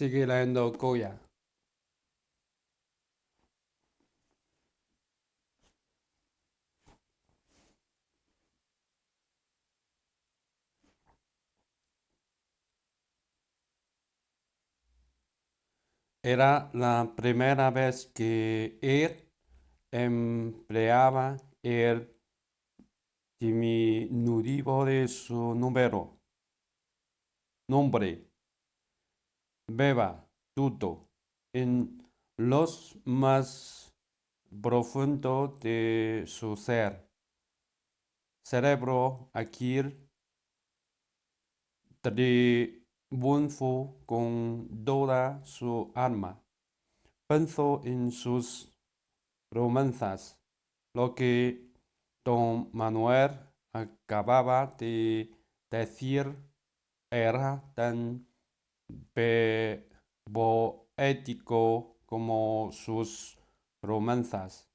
Sigue leyendo Goya. Era la primera vez que él empleaba el diminutivo de su nombre, beba, tuto, en los más profundo de su ser. Cerebro aquí triunfó con toda su alma. Pensó en sus romanzas, lo que don Manuel acababa de decir era tan poético como sus romanzas.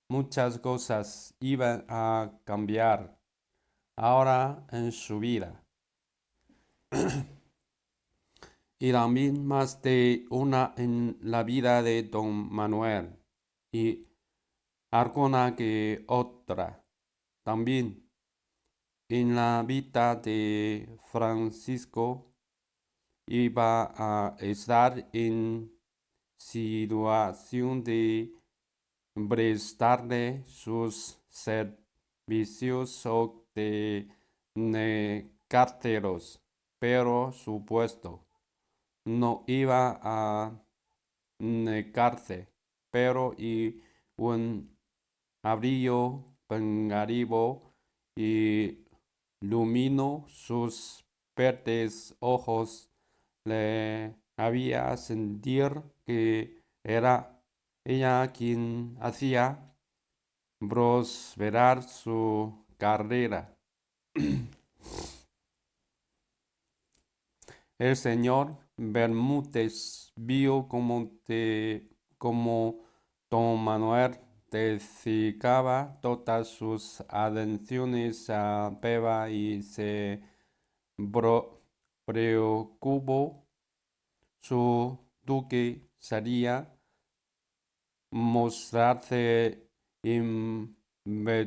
Muchas cosas iban a cambiar ahora en su vida. Y también más de una en la vida de don Manuel. Y alguna que otra también en la vida de Francisco iba a estar en situación de prestarle sus servicios o de negárselos, pero su puesto no iba a negarse, pero y un abrió vengativo y lumino sus verdes ojos le había sentir que era ella quien hacía prosperar su carrera. El señor Bermúdez vio como don Manuel dedicaba todas sus atenciones a Beba y se preocupó. Su duque sería mostrarse impetuoso,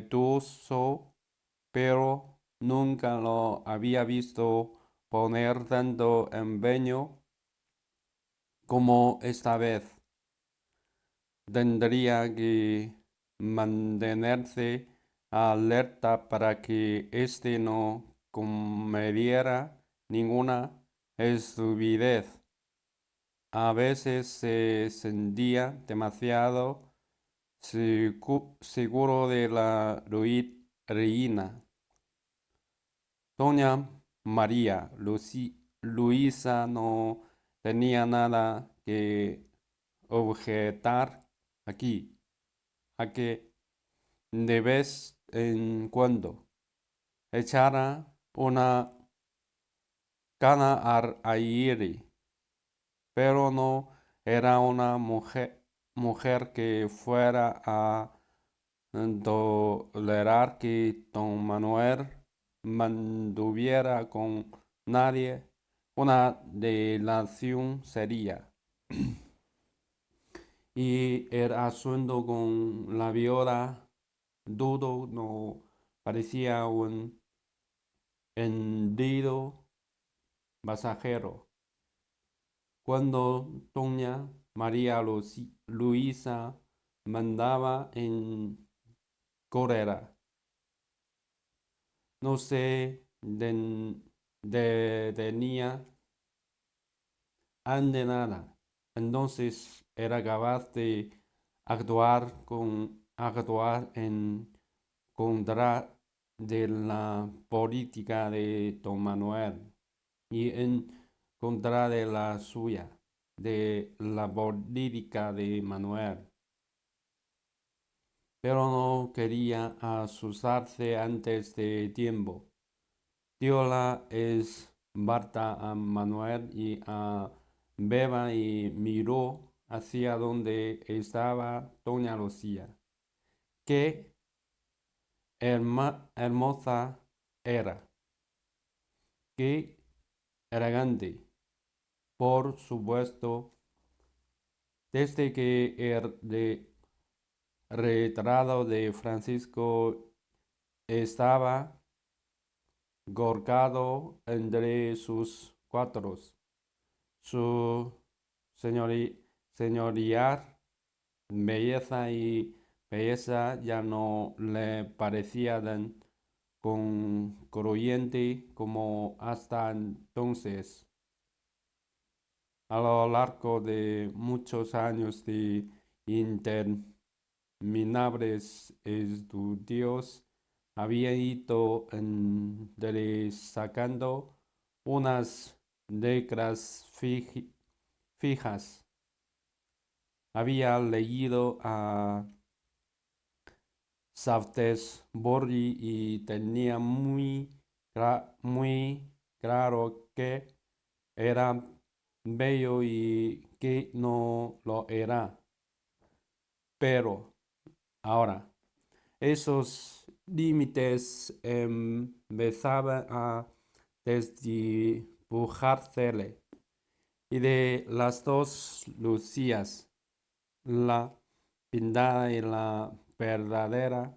pero nunca lo había visto poner tanto empeño como esta vez. Tendría que mantenerse alerta para que éste no cometiera ninguna estupidez. A veces se sentía demasiado seguro de la reina. Doña María Luisa no tenía nada que objetar aquí, a que de vez en cuando echara una cana al aire, pero no era una mujer que fuera a tolerar que don Manuel mantuviera con nadie una relación seria. Y el asunto con la viola dudo no parecía un hendido pasajero. Cuando doña María Luisa mandaba en cólera, no se detenía ante nada. Entonces era capaz de actuar en contra de la política de don Manuel y en contra de la suya, de la política de Manuel. Pero no quería asustarse antes de tiempo. Dio la esparta a Manuel y a Beba y miró hacia donde estaba doña Lucía. Qué hermosa era, qué elegante. por supuesto, desde que retrato de Francisco estaba colgado entre sus cuadros. Su señorial belleza ya no le parecía tan concluyente como hasta entonces. A lo largo de muchos años de interminables estudios, había ido sacando unas reglas fijas. Había leído a Salisbury y tenía muy claro que era bello y que no lo era. Pero ahora, esos límites empezaban a desdibujársele. Y de las dos Lucías, la pintada y la verdadera,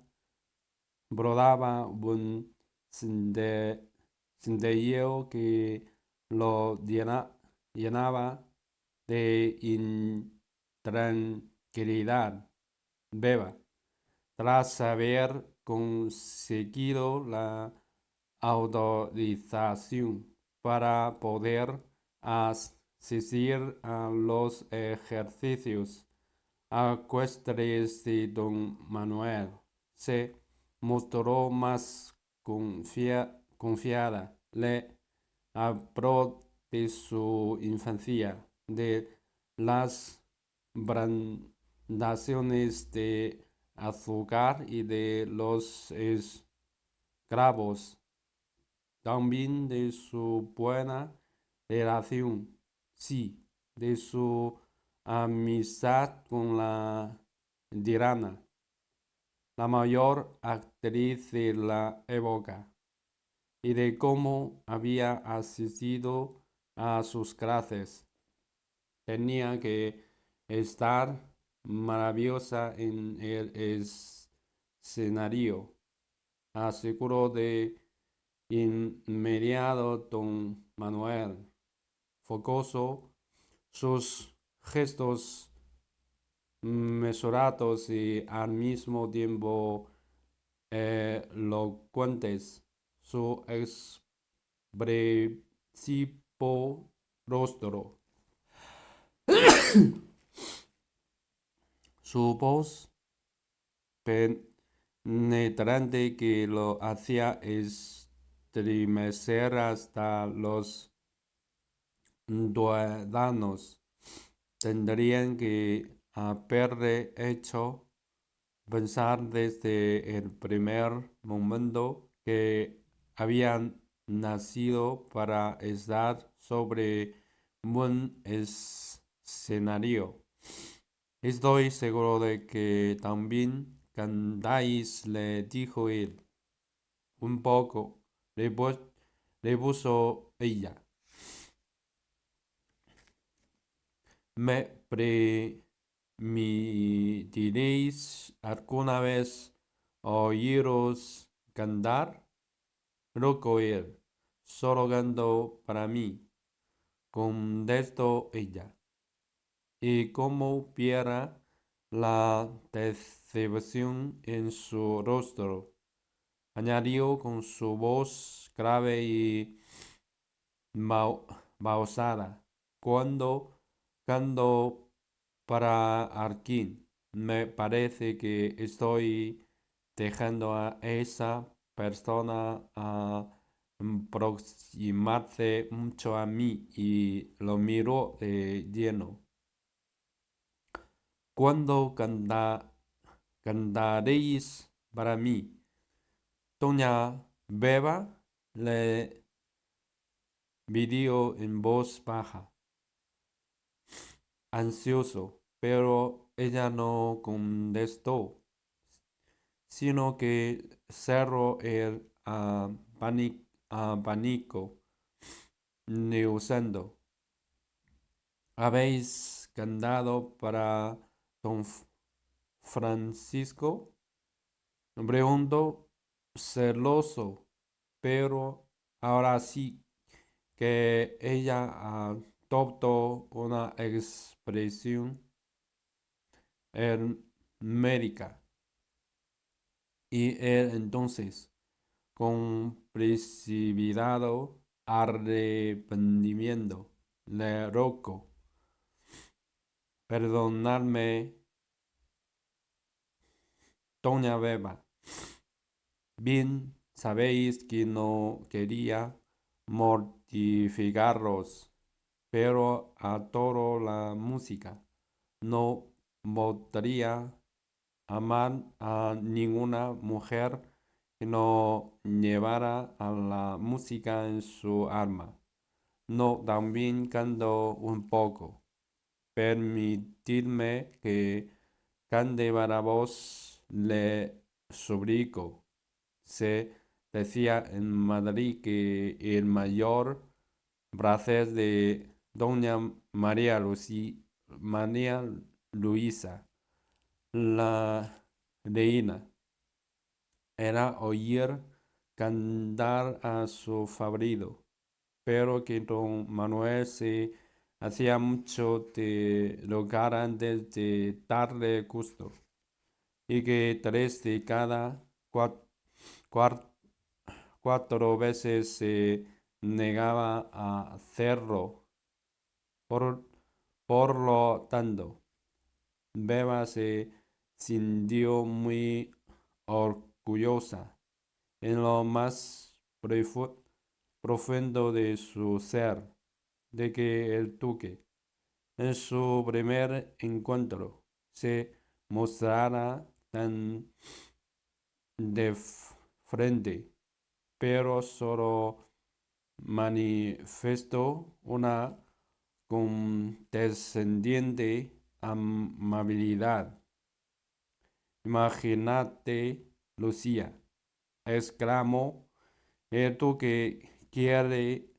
brodaba un centelleo que lo llenaba de intranquilidad. Beba, tras haber conseguido la autorización para poder asistir a los ejercicios ecuestres de don Manuel, se mostró más confiada. Le habló de su infancia, de las naciones de azúcar y de los esclavos, también de su buena relación, sí, de su amistad con la Dirana, la mayor actriz de la época, y de cómo había asistido a sus clases. Tenía que estar maravillosa en el escenario, aseguró de inmediato don Manuel, fogoso, sus gestos mesurados y al mismo tiempo elocuentes, su expresivo rostro, su voz penetrante que lo hacía estremecer hasta los tuétanos. Tendrían que haberle hecho pensar desde el primer momento que habían nacido para estar sobre un escenario. Estoy seguro de que también cantáis, le dijo él. Un poco, repuso ella. ¿Me permitiréis alguna vez oíros cantar? Loco él, solo canto para mí, contestó ella. Y como viera la decepción en su rostro, añadió con su voz grave y pausada, cuando canto para Arkin, me parece que estoy dejando a esa persona a aproximarse mucho a mí y lo miro de lleno. Cuando cantaréis para mí, doña Beba le pidió en voz baja, ansioso, pero ella no contestó, sino que cerró el abanico, neusando. ¿Habéis cantado para don Francisco? Preguntó celoso, pero ahora sí que ella adoptó una expresión médica y él entonces, con precipitado arrepentimiento, le rogó, perdonadme, doña Beba. Bien sabéis que no quería mortificaros, pero adoro la música. No podría amar a ninguna mujer que no llevara a la música en su alma. No, también canto un poco. Permitidme que cante para vos, le suplico. Se decía en Madrid que el mayor placer de doña María Luisa, la reina, era oír cantar a su favorito, pero que don Manuel se hacía mucho de rogar antes de darle gusto, y que tres de cada cuatro veces se negaba a hacerlo. Por, por lo tanto, Beba se sintió muy orgullosa en lo más profundo de su ser, de que el duque, en su primer encuentro, se mostrara tan de frente, pero solo manifestó una condescendiente amabilidad. Imagínate, Lucía, exclamó, tú que quiere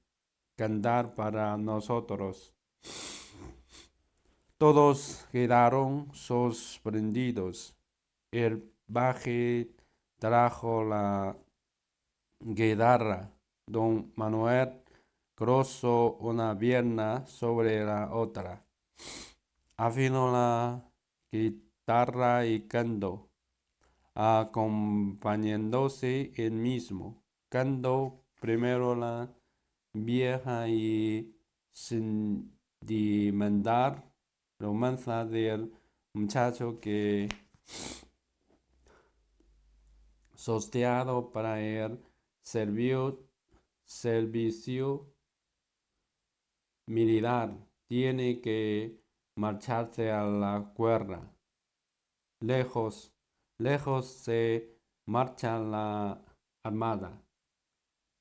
cantar para nosotros. Todos quedaron sorprendidos. El paje trajo la guitarra. Don Manuel cruzó una pierna sobre la otra. Afinó la guitarra y cantó, acompañándose él mismo. Cantó primero la vieja y sentimental romanza del muchacho que, sosteado para él, servicio militar, tiene que marcharse a la guerra. Lejos, lejos se marcha la armada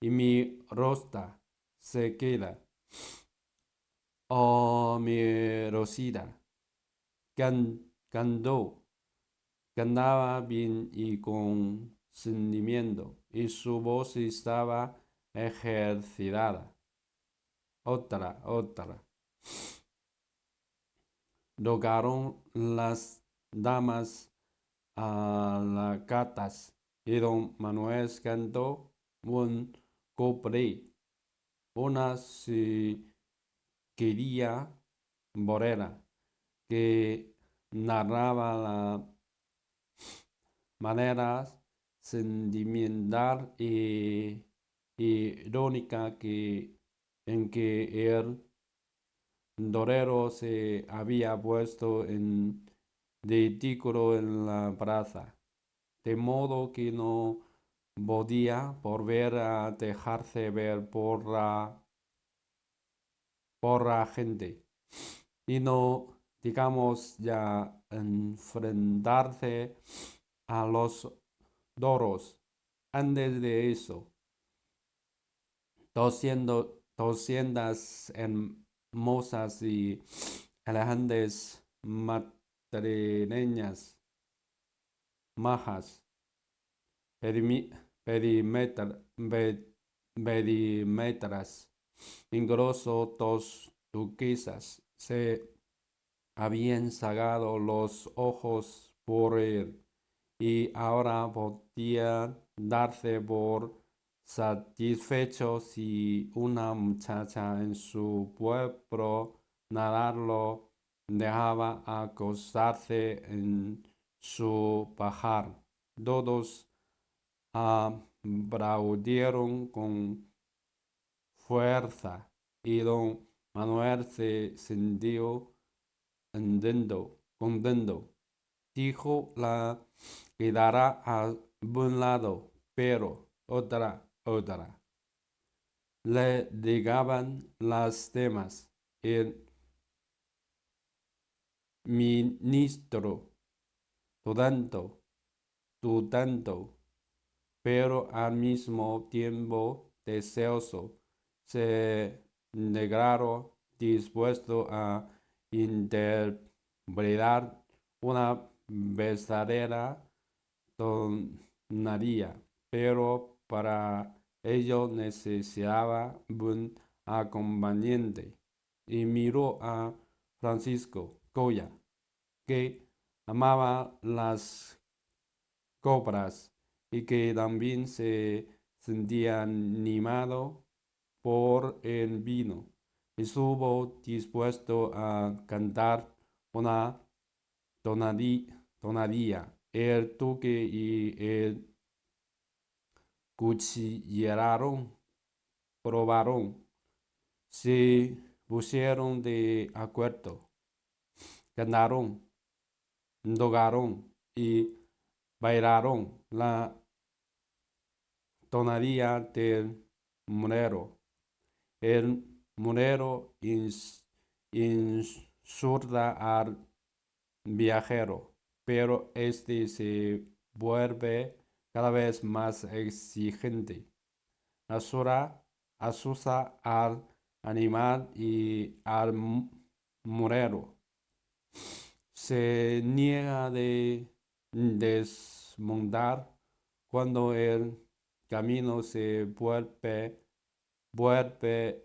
y mi Rosta se queda. Oh, mi Rosita, cantó, cantaba bien y con sentimiento, y su voz estaba ejercitada. Otra. Rogaron las damas a las gatas y don Manuel cantó un couplet, una si quería borera que narraba la manera sentimental e irónica en que el torero se había puesto en ridículo en la plaza, de modo que no podía volver a dejarse ver por la gente y no, digamos, ya enfrentarse a los doros. Antes de eso, 200 hermosas y elegantes madrileñas majas perimi- perimetra- pe- perimetras, incluso dos duquesas se habían cegado los ojos por él y ahora podía darse por satisfecho si una muchacha en su pueblo nadar lo dejaba acostarse en su pajar. Todos aplaudieron con fuerza y don Manuel se sintió contento. Dijo la quedará a un lado, pero otra. Le llegaban las demás. El ministro, tu tanto, pero al mismo tiempo deseoso, se declaró dispuesto a interpretar una verdadera tontería, pero para ello necesitaba un acompañante. Y miró a Francisco Goya, que amaba las cobras y que también se sentía animado por el vino. Estuvo dispuesto a cantar una tonadilla. El duque y el cuchillaron, probaron, se pusieron de acuerdo, cantaron, tocaron y bailaron la tonadilla del monero. El monero insulta al viajero, pero este se vuelve cada vez más exigente. Asusa al animal y al monero. Se niega de desmontar cuando el camino se vuelve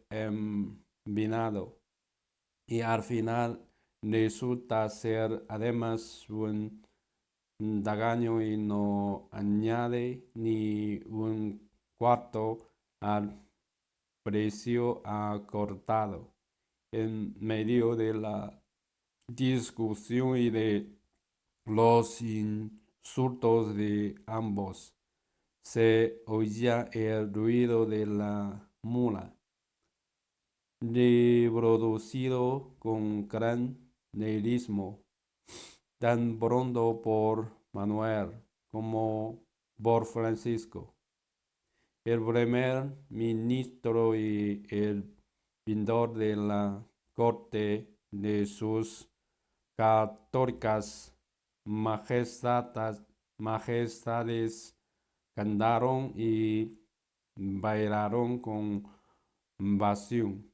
empinado y al final resulta ser además un daño y no añade ni un cuarto al precio acordado. En medio de la discusión y de los insultos de ambos, se oía el ruido de la mula, reproducido con gran realismo, tan pronto por Manuel como por Francisco. El primer ministro y el pintor de la corte de sus católicas majestades cantaron y bailaron con pasión.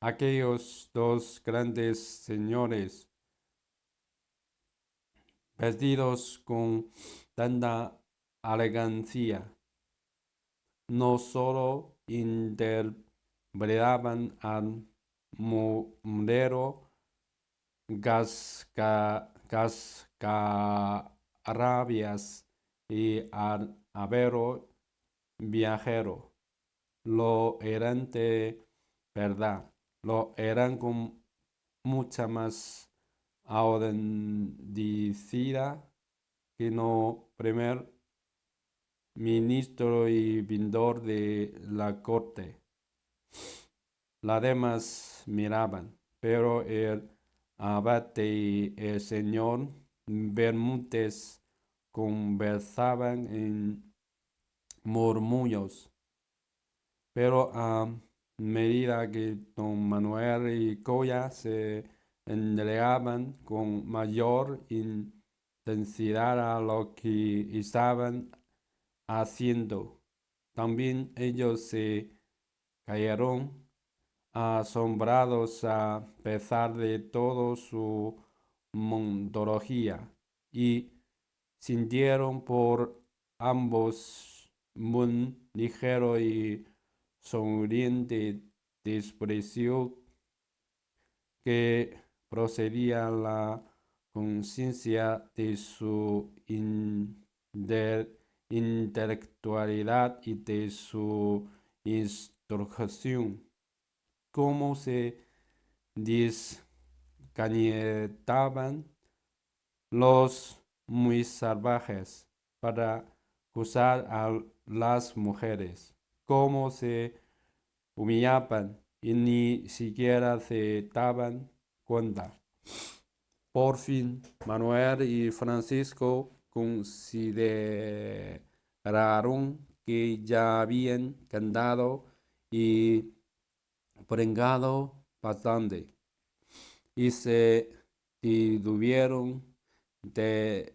Aquellos dos grandes señores, vestidos con tanta elegancia, no solo interpretaban al mundero cascarabias y al avero viajero, lo eran de verdad, lo eran con mucha más autenticidad que no primer ministro y pintor de la corte. Las demás miraban, pero el abate y el señor Bermúdez conversaban en murmullos, pero a medida que don Manuel y Coya se entregaban con mayor intensidad a lo que estaban haciendo, también ellos se cayeron asombrados a pesar de todo su montología y sintieron por ambos un ligero y sonriente desprecio que procedía la conciencia de su intelectualidad y de su instrucción, cómo se descañetaban los muy salvajes para acusar a las mujeres, cómo se humillaban y ni siquiera se daban cuenta. Por fin, Manuel y Francisco consideraron que ya habían cantado y pringado bastante y se detuvieron de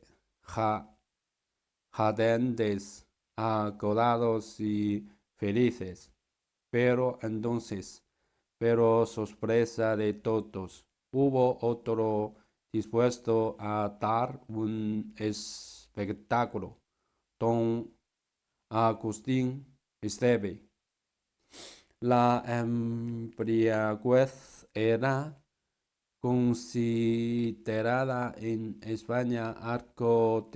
jadentes, acordados y felices. Pero sorpresa de todos, hubo otro dispuesto a dar un espectáculo. Don Agustín Esteve. La embriaguez era considerada en España algo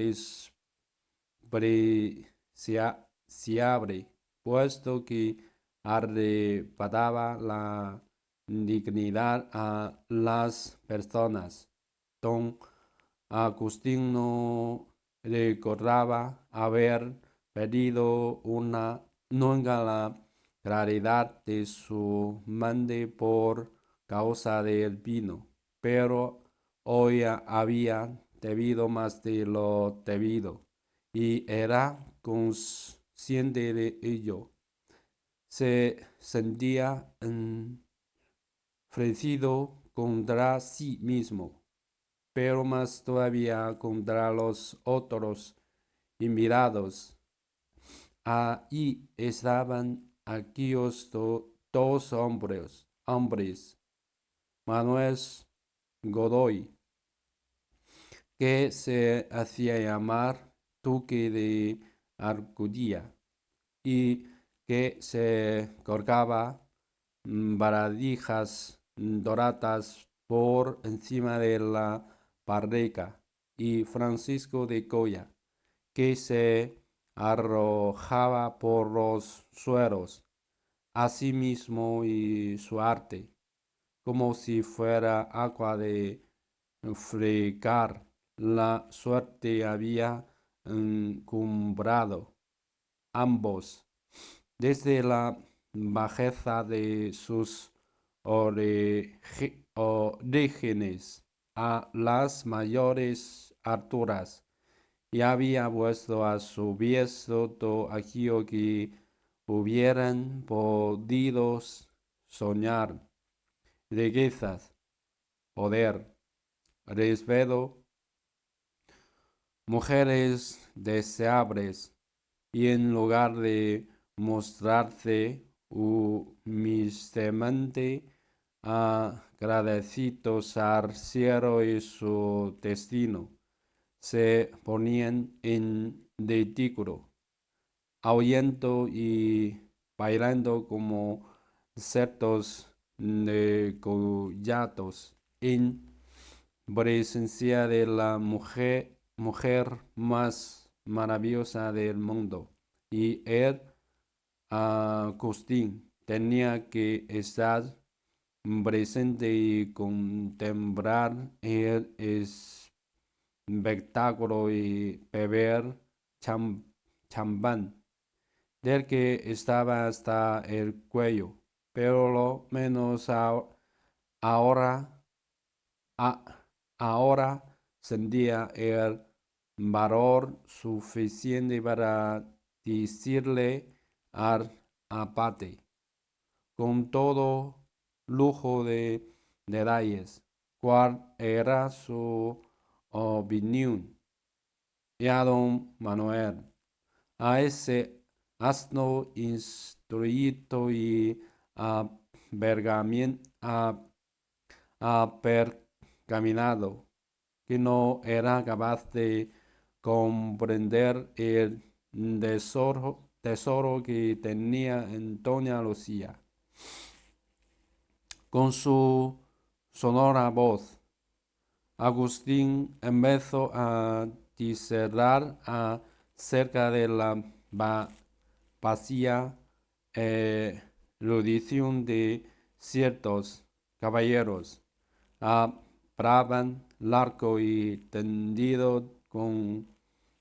despreciable, puesto que arrebataba la dignidad a las personas. Don Agustín no recordaba haber perdido nunca la claridad de su mente por causa del vino, pero hoy había bebido más de lo debido y era consciente de ello. Se sentía enfurecido contra sí mismo, pero más todavía contra los otros invitados. Ahí estaban aquellos dos hombres, Manuel Godoy, que se hacía llamar Duque de Argudía y que se colgaba baradijas doradas por encima de la barriga, y Francisco de Goya, que se arrojaba por los suelos, a sí mismo y su arte, como si fuera agua de fregar. La suerte había encumbrado ambos desde la bajeza de sus orígenes a las mayores alturas, y había puesto a su pies todo aquello que hubieran podido soñar: riquezas, poder, respeto, mujeres deseables, y en lugar de mostrarse humildemente agradecidos al cielo y su destino, se ponían en ridículo, aullando y bailando como cerdos degollados en presencia de la mujer más maravillosa del mundo. Y él, Agustín, tenía que estar presente y contemplar el espectáculo y beber champán, del que estaba hasta el cuello, pero lo menos ahora, ahora sentía el valor suficiente para decirle al abate, con todo lujo de detalles, cuál era su opinión. Y a don Manuel, a ese asno instruido y apergaminado, que no era capaz de comprender el tesoro que tenía en doña Lucía, con su sonora voz. Agustín empezó a disertar acerca de la vacía erudición de ciertos caballeros. Hablaban largo y tendido con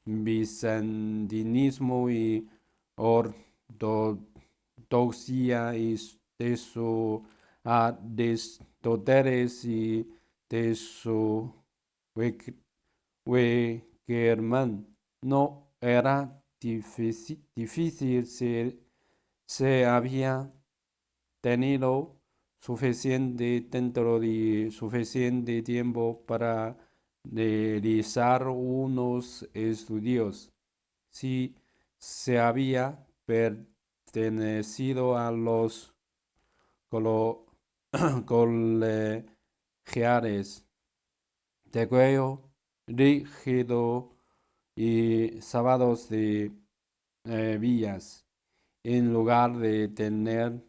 bizantinismo y ortodoxia y de su Aristóteles y de su Wickerman. No era difícil si se había tenido suficiente tiempo para realizar unos estudios. Si se había pertenecido a los colegiales de cuello rígido y sábados de villas, en lugar de tener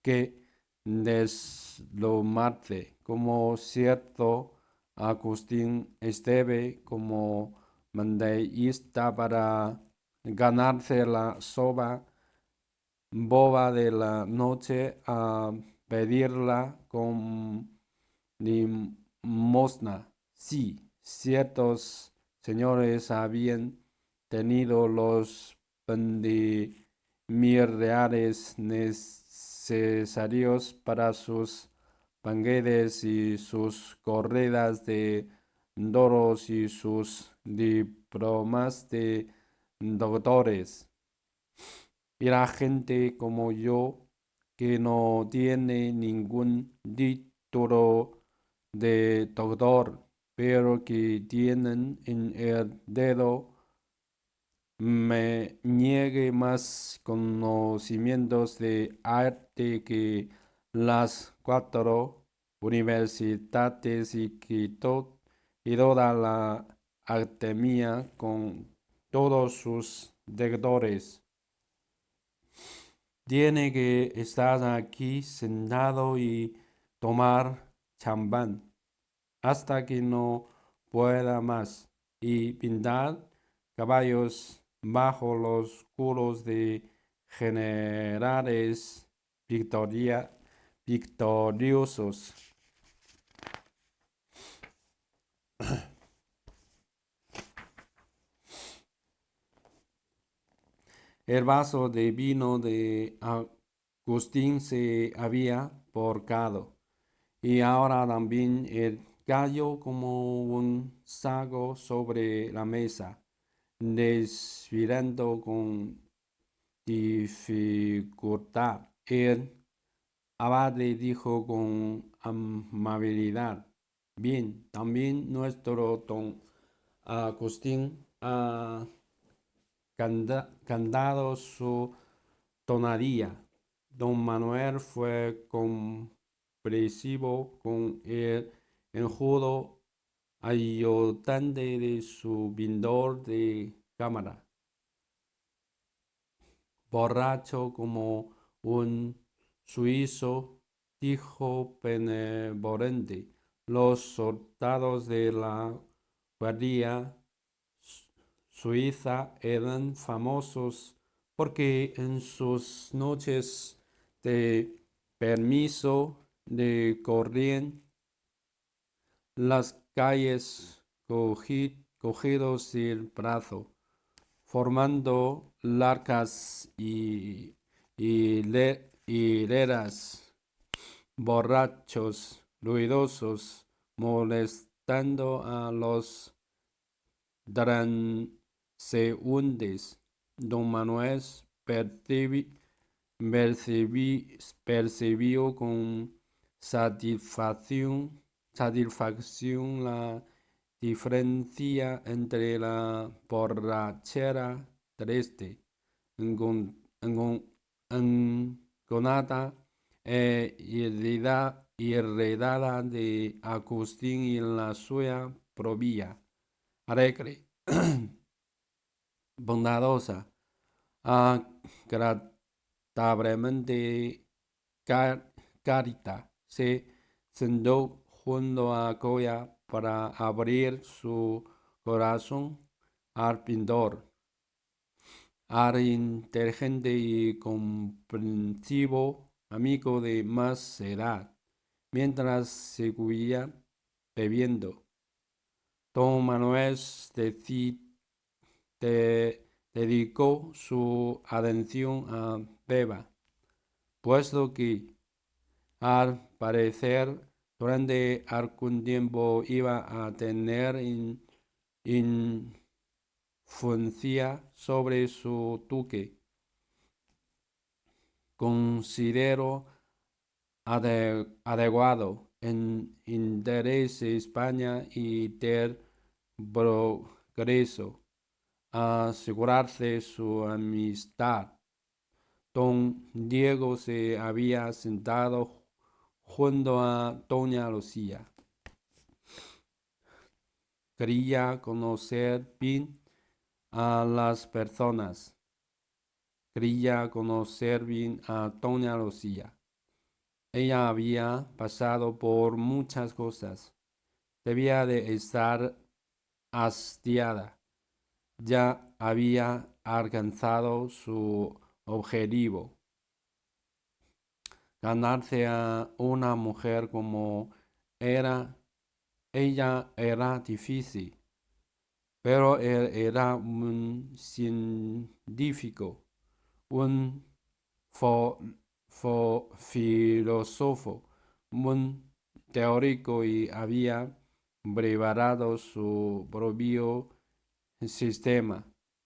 que deslomarte como cierto Agustín Esteve como mandeísta para ganarse la soba boba de la noche a pedirla con limosna. Sí, ciertos señores habían tenido los 20.000 reales necesarios para sus banquetes y sus corridas de toros y sus diplomas de doctores. Y la gente como yo, que no tiene ningún título de doctor, pero que tienen en el dedo me niegue más conocimientos de arte que las 4 universidades y toda la academia con todos sus doctores. Tiene que estar aquí sentado y tomar champán hasta que no pueda más y pintar caballos bajo los culos de generales victoriosos. El vaso de vino de Agustín se había porcado y ahora también el gallo como un saco sobre la mesa, desfilando con dificultad. El abade dijo con amabilidad: bien, también nuestro don Agustín ha cantado su tonadía. Don Manuel fue comprensivo con el enjuto ayudante de su pintor de cámara, borracho como un suizo, dijo benevolente: los soldados de la guardia suiza eran famosos porque en sus noches de permiso recorrían las calles cogidos del brazo, formando largas hileras, borrachos, ruidosos, molestando a los transeúntes. Don Manuel percibió con satisfacción la diferencia entre la borrachera triste, enconada e heredada de Agustín y la suya propia, alegre, bondadosa, agradablemente cárita. Se sentó junto a Goya para abrir su corazón al pintor, al inteligente y comprensivo amigo de más edad. Mientras seguía bebiendo, don Manuel dedicó su atención a Beba, puesto que al parecer durante algún tiempo iba a tener influencia sobre su duque. Considero adecuado en interés de España y del progreso asegurarse su amistad. Don Diego se había sentado junto a doña Lucía. Quería conocer bien a las personas. Quería conocer bien a doña Lucía. Ella había pasado por muchas cosas. Debía de estar hastiada. Ya había alcanzado su objetivo. Ganarse a una mujer como era ella era difícil, pero él era un científico, un filósofo, un teórico y había preparado su propio sistema,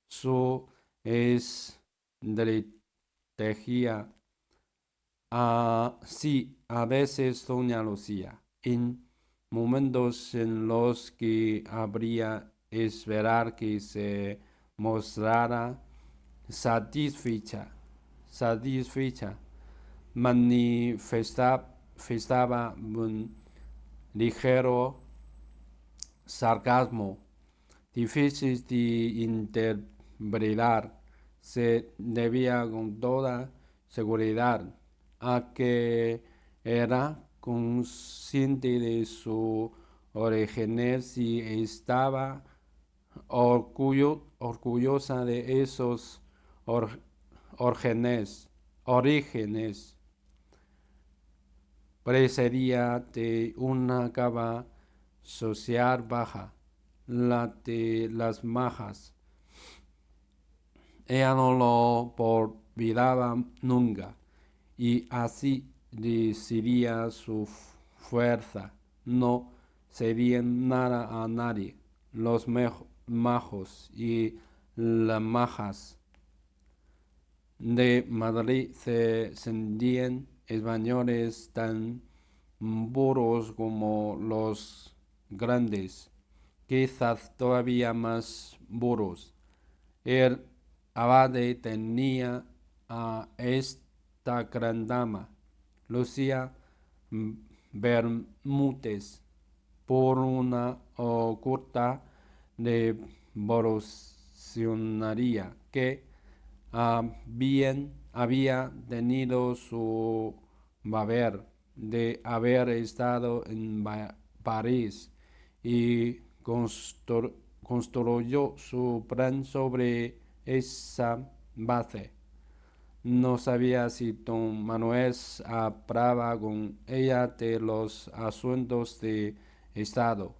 su estrategia. Sí, a veces doña Lucía, en momentos en los que habría esperar que se mostrara satisfecha, manifestaba un ligero sarcasmo difícil de interpretar. Se debía con toda seguridad a que era consciente de su origen y estaba orgullosa de esos orígenes. Precedía de una cava social baja, la de las majas. Ella no lo olvidaba nunca, y así decidía su fuerza. No cedían nada a nadie. Los majos y las majas de Madrid se sentían españoles tan puros como los grandes, quizás todavía más puros. El abade tenía a esta gran dama, Lucía Bermúdez, por una oculta devocionaria que había tenido su haber de haber estado en París y construyó su plan sobre esa base. No sabía si don Manuel hablaba con ella de los asuntos de Estado,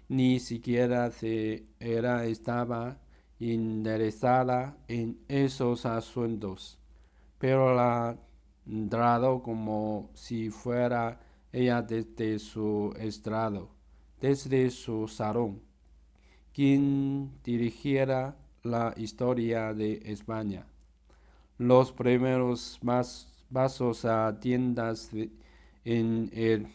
ni siquiera si ella estaba interesada en esos asuntos, pero la trató como si fuera ella desde su estrado, desde su salón, quien dirigiera la historia de España. Los primeros pasos a tiendas en el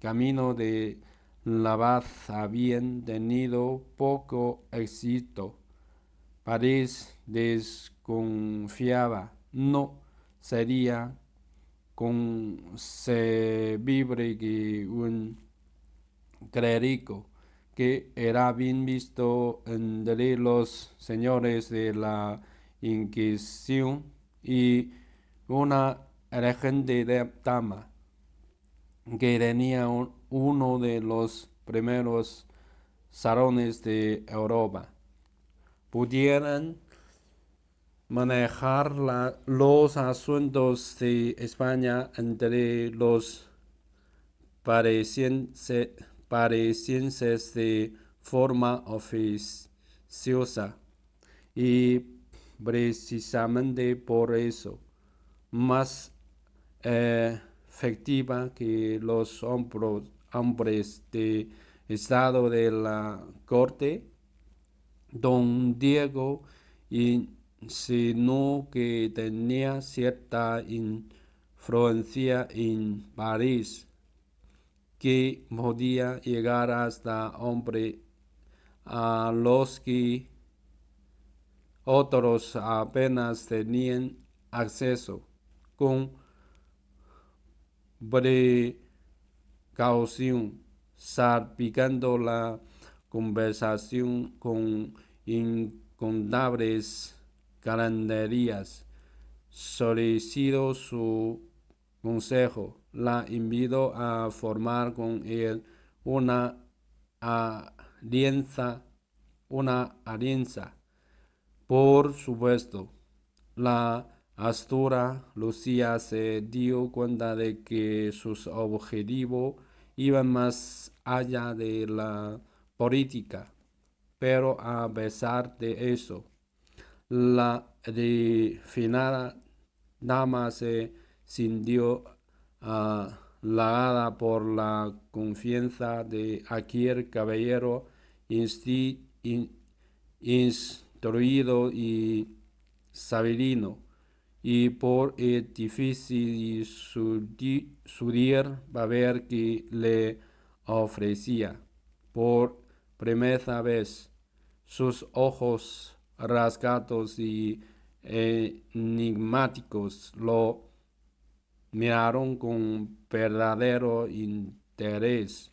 camino de la paz habían tenido poco éxito. París desconfiaba, no sería concebible que un clérigo que era bien visto entre los señores de la Inquisición y una elegante dama que tenía uno de los primeros salones de Europa, pudieran manejar los asuntos de España entre los parisienses, parisienses de forma oficiosa. Y precisamente por eso, más efectiva que los hombres de estado de la corte, don Diego insinuó que tenía cierta influencia en París, que podía llegar hasta hombres a los que otros apenas tenían acceso. Con precaución, salpicando la conversación con incontables galanterías, solicitó su consejo, la invitó a formar con él una alianza, una alianza. Por supuesto, la astuta Lucía se dio cuenta de que sus objetivos iban más allá de la política, pero a pesar de eso, la refinada dama se sintió halagada por la confianza de aquel caballero instruido y saberino, y por el difícil sudir papel que le ofrecía. Por primera vez, sus ojos rasgados y enigmáticos lo miraron con verdadero interés.